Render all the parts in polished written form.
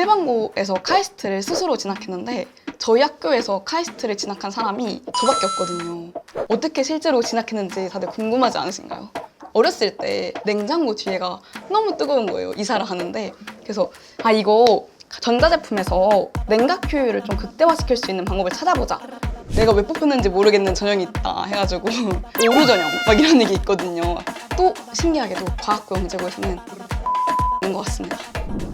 일반고에서 카이스트를 스스로 진학했는데 저희 학교에서 카이스트를 진학한 사람이 저밖에 없거든요. 어떻게 실제로 진학했는지 다들 궁금하지 않으신가요? 어렸을 때 냉장고 뒤에가 너무 뜨거운 거예요, 이사를 하는데. 그래서 이거 전자제품에서 냉각 효율을 좀 극대화시킬 수 있는 방법을 찾아보자. 내가 왜 뽑혔는지 모르겠는 전형이 있다 해가지고 오류 전형 막 이런 얘기 있거든요. 또 신기하게도 과학고 영재고에서는 있는 것 같습니다.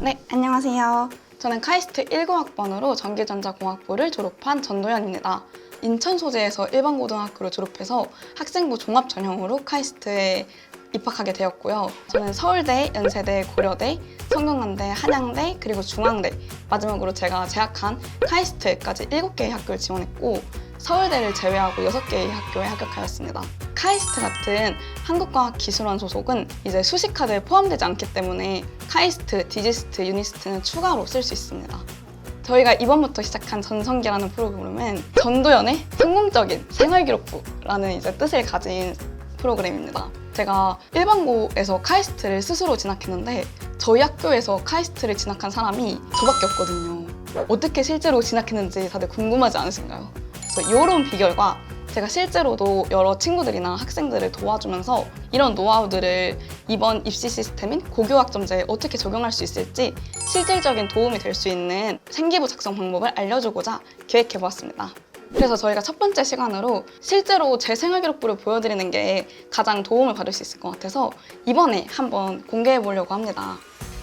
네, 안녕하세요. 저는 카이스트 19학번으로 전기전자공학부를 졸업한 전도연입니다. 인천 소재에서 일반고등학교를 졸업해서 학생부 종합 전형으로 카이스트에 입학하게 되었고요. 저는 서울대, 연세대, 고려대, 성균관대, 한양대, 그리고 중앙대, 마지막으로 제가 재학한 카이스트까지 7개의 학교를 지원했고 서울대를 제외하고 6개의 학교에 합격하였습니다. 카이스트 같은 한국과학기술원 소속은 이제 수시카드에 포함되지 않기 때문에 카이스트, 디지스트, 유니스트는 추가로 쓸 수 있습니다. 저희가 이번부터 시작한 전성기라는 프로그램은 전도연의 성공적인 생활기록부라는 이제 뜻을 가진 프로그램입니다. 제가 일반고에서 카이스트를 스스로 진학했는데 저희 학교에서 카이스트를 진학한 사람이 저밖에 없거든요. 어떻게 실제로 진학했는지 다들 궁금하지 않으신가요? 그래서 이런 비결과 제가 실제로도 여러 친구들이나 학생들을 도와주면서 이런 노하우들을 이번 입시 시스템인 고교학점제에 어떻게 적용할 수 있을지 실질적인 도움이 될 수 있는 생기부 작성 방법을 알려주고자 기획해보았습니다. 그래서 저희가 첫 번째 시간으로 실제로 제 생활기록부를 보여드리는 게 가장 도움을 받을 수 있을 것 같아서 이번에 한번 공개해 보려고 합니다.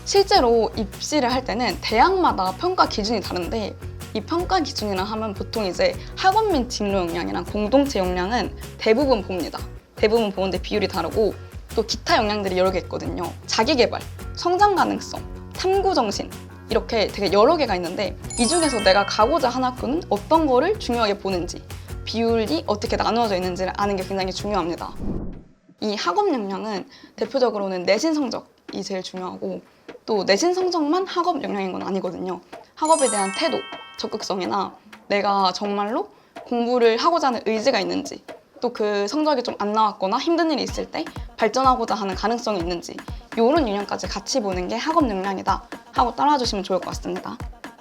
실제로 입시를 할 때는 대학마다 평가 기준이 다른데 이 평가 기준이라 하면 보통 이제 학원민 진로 역량이랑 공동체 역량은 대부분 봅니다. 대부분 보는데 비율이 다르고 또 기타 역량들이 여러 개 있거든요. 자기개발, 성장 가능성, 탐구 정신 이렇게 되게 여러 개가 있는데 이 중에서 내가 가고자 하는 학교는 어떤 거를 중요하게 보는지 비율이 어떻게 나누어져 있는지를 아는 게 굉장히 중요합니다. 이 학업 역량은 대표적으로는 내신 성적이 제일 중요하고 또 내신 성적만 학업 역량인 건 아니거든요. 학업에 대한 태도, 적극성이나 내가 정말로 공부를 하고자 하는 의지가 있는지 또 그 성적이 좀 안 나왔거나 힘든 일이 있을 때 발전하고자 하는 가능성이 있는지 이런 역량까지 같이 보는 게 학업 역량이다 하고 따라주시면 좋을 것 같습니다.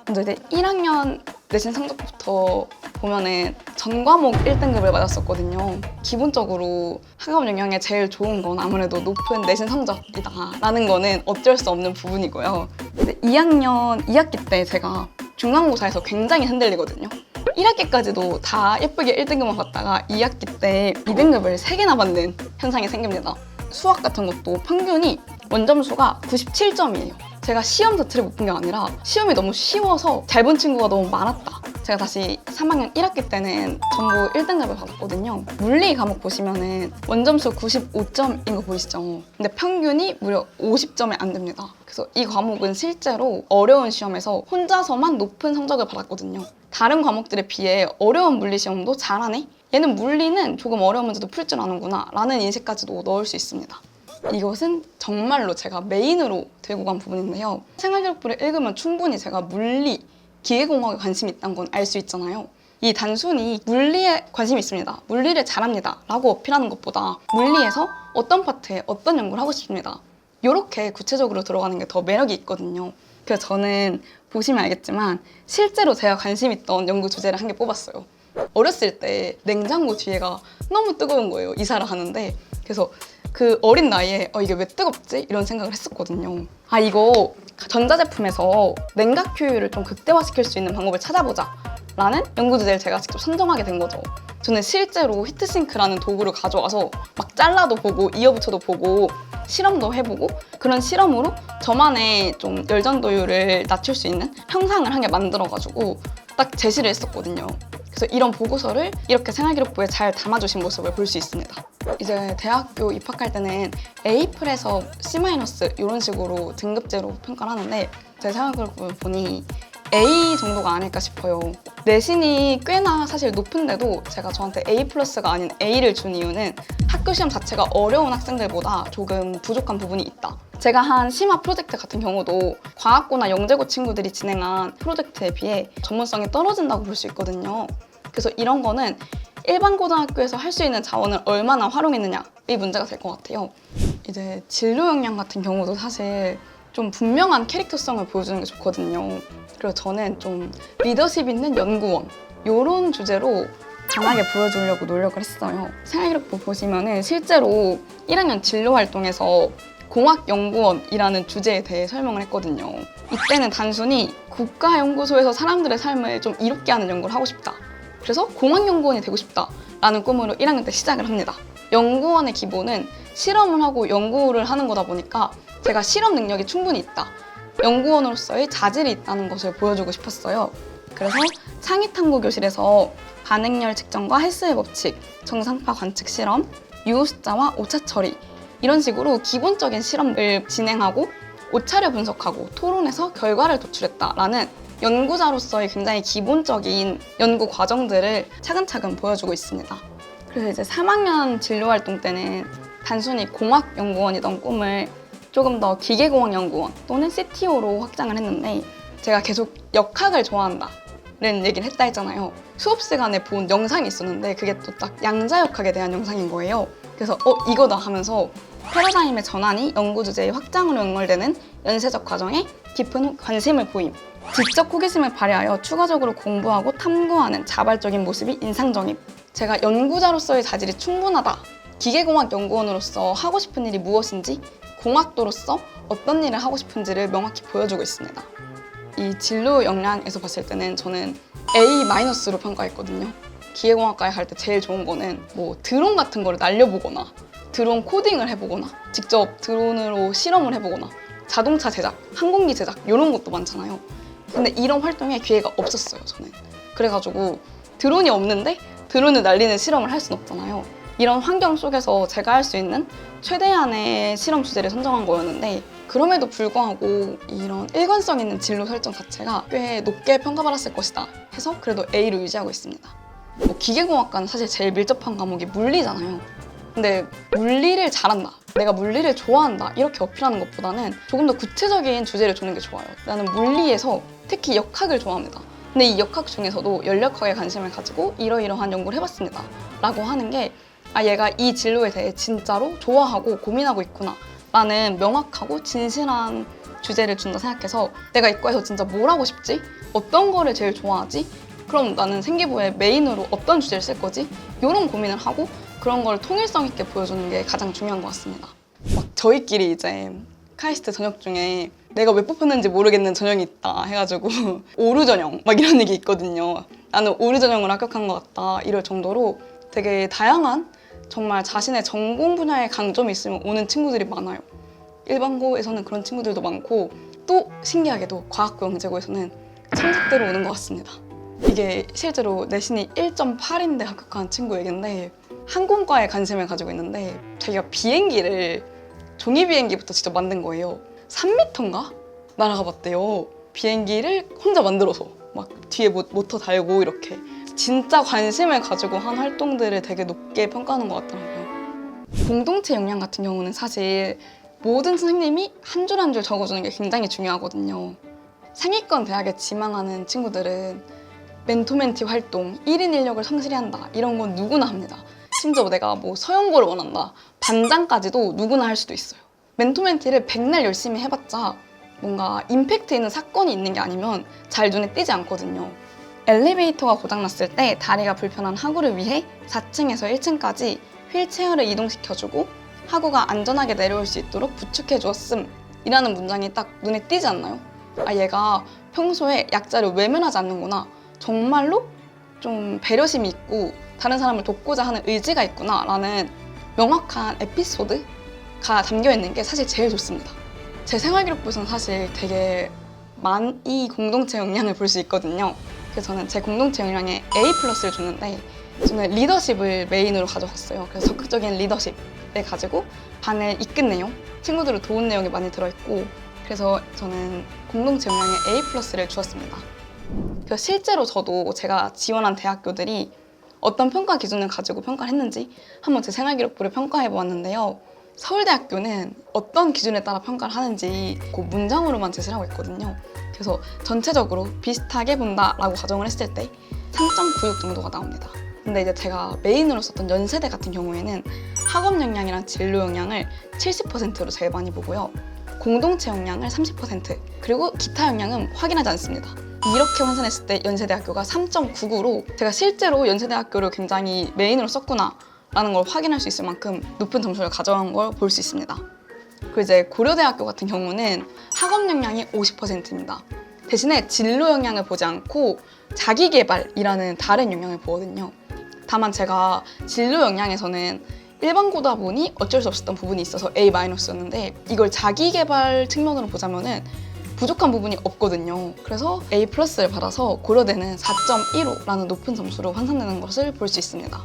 먼저 이제 1학년 내신 성적부터 보면은 전 과목 1등급을 맞았었거든요. 기본적으로 학업 역량에 제일 좋은 건 아무래도 높은 내신 성적이다 라는 거는 어쩔 수 없는 부분이고요. 이제 2학년 2학기 때 제가 중간고사에서 굉장히 흔들리거든요. 1학기까지도 다 예쁘게 1등급만 받다가 2학기 때 2등급을 3개나 받는 현상이 생깁니다. 수학 같은 것도 평균이 원점수가 97점이에요. 제가 시험 자체를 못 본 게 아니라 시험이 너무 쉬워서 잘 본 친구가 너무 많았다. 제가 다시 3학년 1학기 때는 전부 1등급을 받았거든요. 물리 과목 보시면은 원점수 95점인 거 보이시죠? 근데 평균이 무려 50점이 안 됩니다. 그래서 이 과목은 실제로 어려운 시험에서 혼자서만 높은 성적을 받았거든요. 다른 과목들에 비해 어려운 물리 시험도 잘하네? 얘는 물리는 조금 어려운 문제도 풀 줄 아는구나 라는 인식까지도 넣을 수 있습니다. 이것은 정말로 제가 메인으로 들고 간 부분인데요. 생활기록부를 읽으면 충분히 제가 물리, 기계공학에 관심이 있다는 건 알 수 있잖아요. 이 단순히 물리에 관심이 있습니다. 물리를 잘합니다 라고 어필하는 것보다 물리에서 어떤 파트에 어떤 연구를 하고 싶습니다. 이렇게 구체적으로 들어가는 게 더 매력이 있거든요. 그래서 저는 보시면 알겠지만 실제로 제가 관심 있던 연구 주제를 한 개 뽑았어요. 어렸을 때 냉장고 뒤에가 너무 뜨거운 거예요, 이사를 하는데. 그래서 그 어린 나이에 이게 왜 뜨겁지? 이런 생각을 했었거든요. 이거 전자제품에서 냉각 효율을 좀 극대화시킬 수 있는 방법을 찾아보자 라는 연구 주제를 제가 직접 선정하게 된 거죠. 저는 실제로 히트싱크라는 도구를 가져와서 막 잘라도 보고 이어붙여도 보고 실험도 해보고 그런 실험으로 저만의 좀 열전도율을 낮출 수 있는 형상을 한 개 만들어가지고 딱 제시를 했었거든요. 그래서 이런 보고서를 이렇게 생활기록부에 잘 담아주신 모습을 볼 수 있습니다. 이제 대학교 입학할 때는 A+에서 C- 이런 식으로 등급제로 평가를 하는데 제 생활기록부를 보니 A 정도가 아닐까 싶어요. 내신이 꽤나 사실 높은데도 제가 저한테 A+가 아닌 A를 준 이유는 학교 시험 자체가 어려운 학생들보다 조금 부족한 부분이 있다. 제가 한 심화 프로젝트 같은 경우도 과학고나 영재고 친구들이 진행한 프로젝트에 비해 전문성이 떨어진다고 볼 수 있거든요. 그래서 이런 거는 일반 고등학교에서 할 수 있는 자원을 얼마나 활용했느냐 이 문제가 될 것 같아요. 이제 진로 역량 같은 경우도 사실 좀 분명한 캐릭터성을 보여주는 게 좋거든요. 그래서 저는 좀 리더십 있는 연구원 이런 주제로 강하게 보여주려고 노력을 했어요. 생활기록부 보시면은 실제로 1학년 진로 활동에서 공학연구원이라는 주제에 대해 설명을 했거든요. 이때는 단순히 국가연구소에서 사람들의 삶을 좀 이롭게 하는 연구를 하고 싶다. 그래서 공학연구원이 되고 싶다라는 꿈으로 1학년 때 시작을 합니다. 연구원의 기본은 실험을 하고 연구를 하는 거다 보니까 제가 실험 능력이 충분히 있다. 연구원으로서의 자질이 있다는 것을 보여주고 싶었어요. 그래서 창의탐구교실에서 반응열 측정과 헬스의 법칙, 정상파 관측 실험, 유호 숫자와 오차 처리 이런 식으로 기본적인 실험을 진행하고 오차를 분석하고 토론해서 결과를 도출했다라는 연구자로서의 굉장히 기본적인 연구 과정들을 차근차근 보여주고 있습니다. 그래서 이제 3학년 진로활동 때는 단순히 공학연구원이던 꿈을 조금 더 기계공학연구원 또는 CTO로 확장을 했는데 제가 계속 역학을 좋아한다는 얘기를 했다 했잖아요. 수업 시간에 본 영상이 있었는데 그게 또 딱 양자역학에 대한 영상인 거예요. 그래서 이거다 하면서 패러다임의 전환이 연구 주제의 확장으로 연결되는 연쇄적 과정에 깊은 관심을 보임. 지적 호기심을 발휘하여 추가적으로 공부하고 탐구하는 자발적인 모습이 인상적임. 제가 연구자로서의 자질이 충분하다. 기계공학 연구원으로서 하고 싶은 일이 무엇인지, 공학도로서 어떤 일을 하고 싶은지를 명확히 보여주고 있습니다. 이 진로 역량에서 봤을 때는 저는 A-로 평가했거든요. 기계공학과에 갈 때 제일 좋은 거는 뭐 드론 같은 거를 날려보거나 드론 코딩을 해보거나 직접 드론으로 실험을 해보거나 자동차 제작, 항공기 제작 이런 것도 많잖아요. 근데 이런 활동에 기회가 없었어요, 저는. 그래가지고 드론이 없는데 드론을 날리는 실험을 할 순 없잖아요. 이런 환경 속에서 제가 할 수 있는 최대한의 실험 주제를 선정한 거였는데 그럼에도 불구하고 이런 일관성 있는 진로 설정 자체가 꽤 높게 평가받았을 것이다 해서 그래도 A로 유지하고 있습니다. 뭐 기계공학과는 사실 제일 밀접한 과목이 물리잖아요. 근데 물리를 잘한다, 내가 물리를 좋아한다 이렇게 어필하는 것보다는 조금 더 구체적인 주제를 주는 게 좋아요. 나는 물리에서 특히 역학을 좋아합니다. 근데 이 역학 중에서도 연력학에 관심을 가지고 이러이러한 연구를 해봤습니다 라고 하는 게 얘가 이 진로에 대해 진짜로 좋아하고 고민하고 있구나 라는 명확하고 진실한 주제를 준다 생각해서 내가 이과에서 진짜 뭘 하고 싶지? 어떤 거를 제일 좋아하지? 그럼 나는 생기부에 메인으로 어떤 주제를 쓸 거지? 이런 고민을 하고 그런 걸 통일성 있게 보여주는 게 가장 중요한 것 같습니다. 막 저희끼리 이제 카이스트 저녁 중에 내가 왜 뽑혔는지 모르겠는 전형이 있다 해가지고 오류 전형 막 이런 얘기 있거든요. 나는 오류 전형을 합격한 것 같다 이럴 정도로 되게 다양한 정말 자신의 전공 분야에 강점이 있으면 오는 친구들이 많아요. 일반고에서는 그런 친구들도 많고 또 신기하게도 과학고 영재고에서는 천삭대로 오는 것 같습니다. 이게 실제로 내신이 1.8인데 합격한 친구 얘긴데 항공과에 관심을 가지고 있는데 자기가 비행기를 종이 비행기부터 직접 만든 거예요. 3m인가? 날아가 봤대요. 비행기를 혼자 만들어서 막 뒤에 모터 달고 이렇게 진짜 관심을 가지고 한 활동들을 되게 높게 평가하는 것 같더라고요. 공동체 역량 같은 경우는 사실 모든 선생님이 한 줄 한 줄 적어주는 게 굉장히 중요하거든요. 상위권 대학에 지망하는 친구들은 멘토멘티 활동, 1인 1역을 성실히 한다 이런 건 누구나 합니다. 심지어 내가 뭐 서영고를 원한다, 반장까지도 누구나 할 수도 있어요. 멘토멘티를 백날 열심히 해봤자 뭔가 임팩트 있는 사건이 있는 게 아니면 잘 눈에 띄지 않거든요. 엘리베이터가 고장났을 때 다리가 불편한 하구를 위해 4층에서 1층까지 휠체어를 이동시켜주고 하구가 안전하게 내려올 수 있도록 부축해 주었음 이라는 문장이 딱 눈에 띄지 않나요? 얘가 평소에 약자를 외면하지 않는구나, 정말로 좀 배려심이 있고 다른 사람을 돕고자 하는 의지가 있구나 라는 명확한 에피소드가 담겨있는 게 사실 제일 좋습니다. 제 생활기록부에서는 사실 되게 많이 공동체 역량을 볼 수 있거든요. 그래서 저는 제 공동체 역량에 A+를 줬는데 저는 리더십을 메인으로 가져갔어요. 그래서 적극적인 리더십을 가지고 반을 이끈 내용, 친구들을 도운 내용이 많이 들어있고 그래서 저는 공동체 역량에 A+를 주었습니다. 그래서 실제로 저도 제가 지원한 대학교들이 어떤 평가 기준을 가지고 평가를 했는지 한번 제 생활기록부를 평가해 보았는데요. 서울대학교는 어떤 기준에 따라 평가를 하는지 그 문장으로만 제시를 하고 있거든요. 그래서 전체적으로 비슷하게 본다라고 가정을 했을 때 3.96 정도가 나옵니다. 근데 이제 제가 메인으로 썼던 연세대 같은 경우에는 학업 역량이랑 진로 역량을 70%로 제일 많이 보고요. 공동체 역량을 30%, 그리고 기타 역량은 확인하지 않습니다. 이렇게 환산했을 때 연세대학교가 3.99로 제가 실제로 연세대학교를 굉장히 메인으로 썼구나 라는 걸 확인할 수 있을 만큼 높은 점수를 가져간 걸 볼 수 있습니다. 그리고 이제 고려대학교 같은 경우는 학업 역량이 50%입니다. 대신에 진로 역량을 보지 않고 자기개발이라는 다른 역량을 보거든요. 다만 제가 진로 역량에서는 일반 고다 보니 어쩔 수 없었던 부분이 있어서 A-였는데 이걸 자기개발 측면으로 보자면은 부족한 부분이 없거든요. 그래서 A+를 받아서 고려대는 4.15라는 높은 점수로 환산되는 것을 볼 수 있습니다.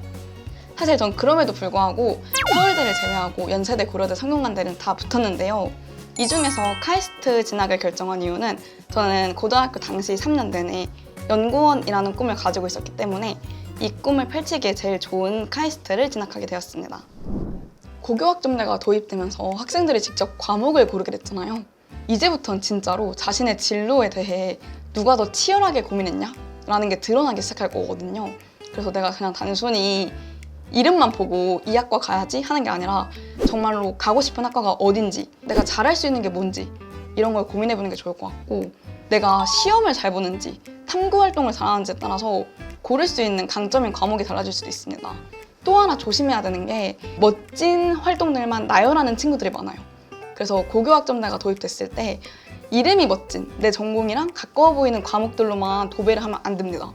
사실 전 그럼에도 불구하고 서울대를 제외하고 연세대, 고려대, 성균관대는 다 붙었는데요. 이 중에서 카이스트 진학을 결정한 이유는 저는 고등학교 당시 3년 내내 연구원이라는 꿈을 가지고 있었기 때문에 이 꿈을 펼치기에 제일 좋은 카이스트를 진학하게 되었습니다. 고교학점제가 도입되면서 학생들이 직접 과목을 고르게 됐잖아요. 이제부터는 진짜로 자신의 진로에 대해 누가 더 치열하게 고민했냐? 라는 게 드러나기 시작할 거거든요. 그래서 내가 그냥 단순히 이름만 보고 이 학과 가야지 하는 게 아니라 정말로 가고 싶은 학과가 어딘지, 내가 잘할 수 있는 게 뭔지 이런 걸 고민해보는 게 좋을 것 같고, 내가 시험을 잘 보는지 탐구 활동을 잘하는지에 따라서 고를 수 있는 강점인 과목이 달라질 수도 있습니다. 또 하나 조심해야 되는 게 멋진 활동들만 나열하는 친구들이 많아요. 그래서 고교학점제가 도입됐을 때 이름이 멋진 내 전공이랑 가까워 보이는 과목들로만 도배를 하면 안 됩니다.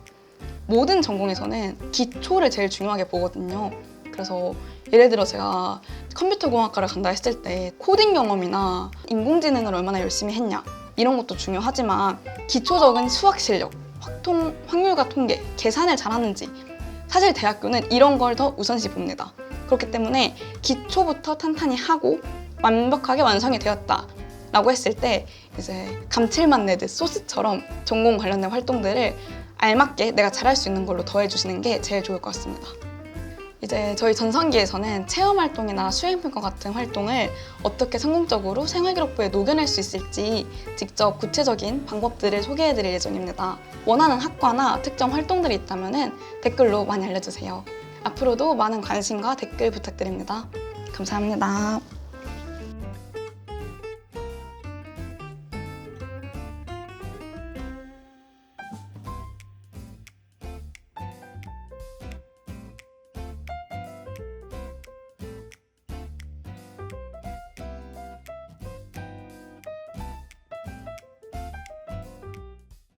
모든 전공에서는 기초를 제일 중요하게 보거든요. 그래서 예를 들어 제가 컴퓨터공학과를 간다 했을 때 코딩 경험이나 인공지능을 얼마나 열심히 했냐 이런 것도 중요하지만 기초적인 수학 실력, 확률과 통계, 계산을 잘하는지 사실 대학교는 이런 걸 더 우선시 봅니다. 그렇기 때문에 기초부터 탄탄히 하고 완벽하게 완성이 되었다 라고 했을 때 이제 감칠맛 내듯 소스처럼 전공 관련된 활동들을 알맞게 내가 잘할 수 있는 걸로 더해주시는 게 제일 좋을 것 같습니다. 이제 저희 전성기에서는 체험활동이나 수행평가 같은 활동을 어떻게 성공적으로 생활기록부에 녹여낼 수 있을지 직접 구체적인 방법들을 소개해드릴 예정입니다. 원하는 학과나 특정 활동들이 있다면 댓글로 많이 알려주세요. 앞으로도 많은 관심과 댓글 부탁드립니다. 감사합니다.